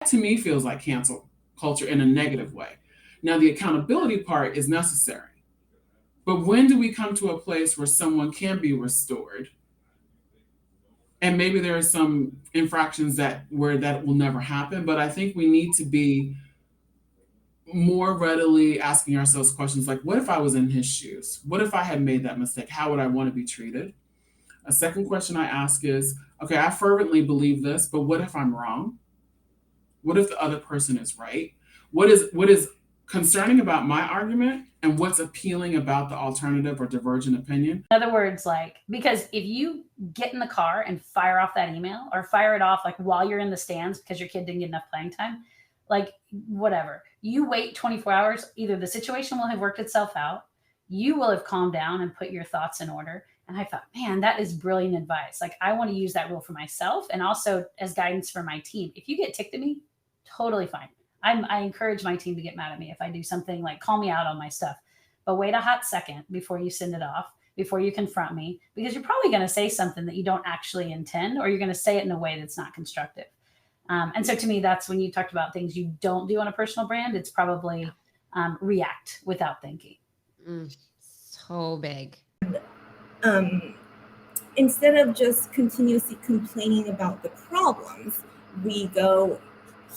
To me feels like cancel culture in a negative way. Now, the accountability part is necessary. But when do we come to a place where someone can be restored? And maybe there are some infractions that where that will never happen, but I think we need to be more readily asking ourselves questions like, what if I was in his shoes? What if I had made that mistake? How would I want to be treated? A second question I ask is, okay, I fervently believe this, but what if I'm wrong? What if the other person is right? What is concerning about my argument and what's appealing about the alternative or divergent opinion? In other words, like, because if you get in the car and fire off that email or fire it off like while you're in the stands because your kid didn't get enough playing time, like whatever, you wait 24 hours, either the situation will have worked itself out, you will have calmed down and put your thoughts in order. And I thought, man, that is brilliant advice. Like, I want to use that rule for myself and also as guidance for my team. If you get ticked at me, totally fine. I encourage my team to get mad at me if I do something, like call me out on my stuff, but wait a hot second before you send it off, before you confront me, because you're probably going to say something that you don't actually intend, or you're going to say it in a way that's not constructive. And so to me, that's when you talked about things you don't do on a personal brand. It's probably react without thinking. So big. Um, Instead of just continuously complaining about the problems, we go,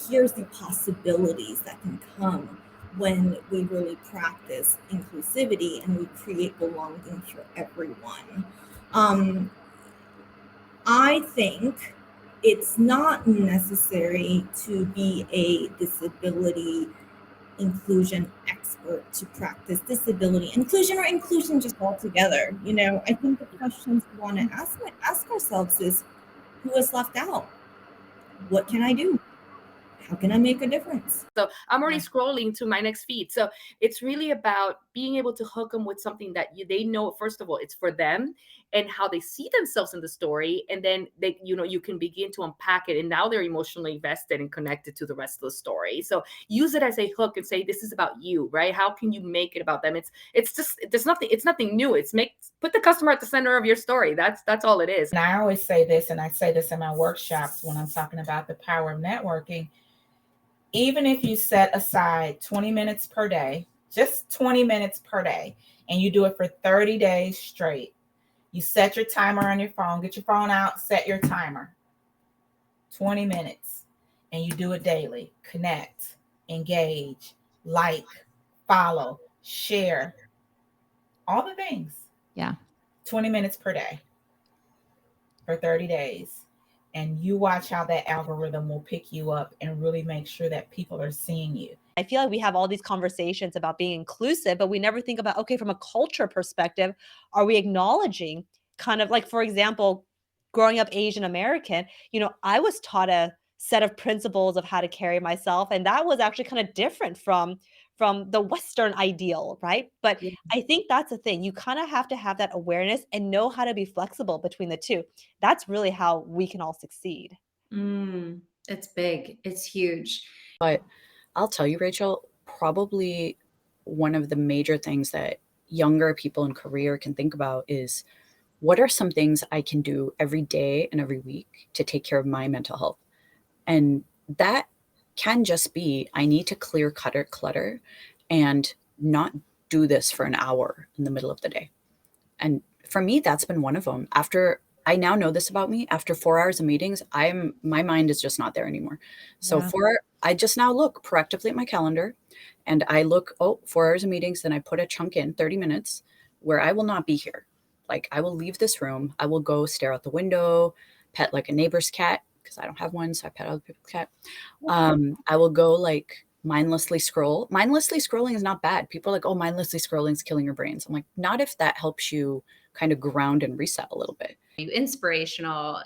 here's the possibilities that can come when we really practice inclusivity and we create belonging for everyone. Um, I think it's not necessary to be a disability inclusion expert to practice disability inclusion or inclusion just altogether. I think the questions we want to ask ourselves is, who is left out? What can I do? How can I make a difference? So I'm already scrolling to my next feed. So it's really about being able to hook them with something that they know, first of all, it's for them and how they see themselves in the story. And then you can begin to unpack it. And now they're emotionally vested and connected to the rest of the story. So use it as a hook and say, this is about you, right? How can you make it about them? It's just, it's nothing new. Put the customer at the center of your story. That's all it is. And I always say this, and I say this in my workshops when I'm talking about the power of networking. Even if you set aside 20 minutes per day, just 20 minutes per day, and you do it for 30 days straight, you set your timer on your phone, get your phone out, set your timer, 20 minutes, and you do it daily. Connect, engage, like, follow, share, all the things. Yeah. 20 minutes per day for 30 days. And you watch how that algorithm will pick you up and really make sure that people are seeing you. I feel like we have all these conversations about being inclusive, but we never think about, okay, from a culture perspective, are we acknowledging kind of like, for example, growing up Asian American, I was taught a set of principles of how to carry myself. And that was actually kind of different from the Western ideal, right? But yeah. I think that's the thing. You kind of have to have that awareness and know how to be flexible between the two. That's really how we can all succeed. It's big. It's huge. But I'll tell you, Rachel, probably one of the major things that younger people in career can think about is, what are some things I can do every day and every week to take care of my mental health? And that can just be, I need to clear clutter and not do this for an hour in the middle of the day. And for me, that's been one of them. After I now know this about me, after 4 hours of meetings, my mind is just not there anymore. So I just now look proactively at my calendar and I look, 4 hours of meetings. Then I put a chunk in 30 minutes where I will not be here. Like, I will leave this room. I will go stare out the window, pet like a neighbor's cat, because I don't have one, so I pet other people's cat. I will go like mindlessly scroll. Mindlessly scrolling is not bad. People are like, mindlessly scrolling is killing your brains. I'm like, not if that helps you kind of ground and reset a little bit. Inspirational,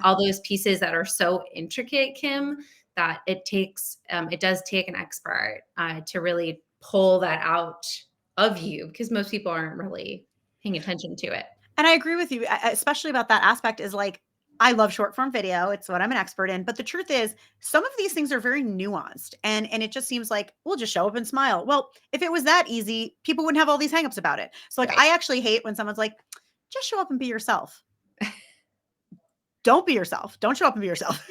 all those pieces that are so intricate, Kim, that it does take an expert to really pull that out of you, because most people aren't really paying attention to it. And I agree with you, especially about that aspect is like, I love short form video. It's what I'm an expert in. But the truth is, some of these things are very nuanced. And it just seems like we'll just show up and smile. Well, if it was that easy, people wouldn't have all these hangups about it. So like, I actually hate when someone's like, just show up and be yourself. Don't be yourself. Don't show up and be yourself.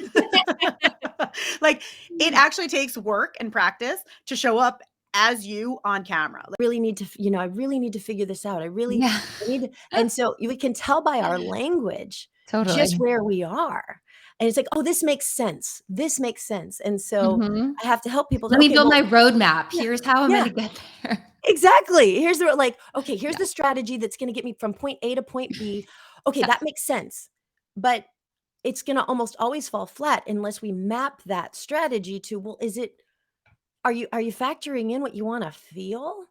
Like it actually takes work and practice to show up as you on camera. really need to, I really need to figure this out. I Yeah. need to, and so we can tell by our language Totally. just where we are. And it's like, oh, this makes sense. This makes sense. And so Mhm. I have to help people. Let me Okay, build well, my roadmap. yeah, Here's how I'm yeah. going to get there. Exactly. Here's the like, okay, here's Yeah. the strategy that's going to get me from point A to point B. Okay, Yeah. that makes sense. But it's going to almost always fall flat unless we map that strategy to, well, are you factoring in what you want to feel?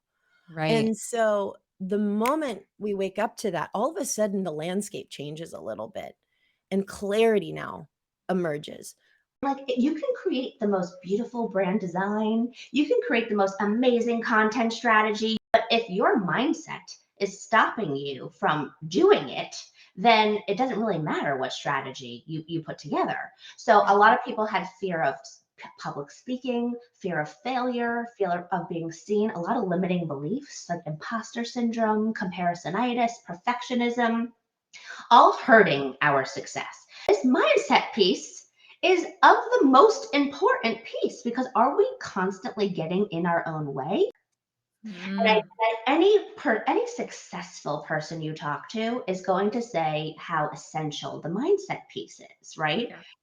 Right. And so the moment we wake up to that, all of a sudden the landscape changes a little bit and clarity now emerges. Like you can create the most beautiful brand design, you can create the most amazing content strategy, but if your mindset is stopping you from doing it, then it doesn't really matter what strategy you put together. So a lot of people had fear of public speaking, fear of failure, fear of being seen, a lot of limiting beliefs like imposter syndrome, comparisonitis, perfectionism, all hurting our success. This mindset piece is of the most important piece because are we constantly getting in our own way? And any successful person you talk to is going to say how essential the mindset piece is, right? Yeah.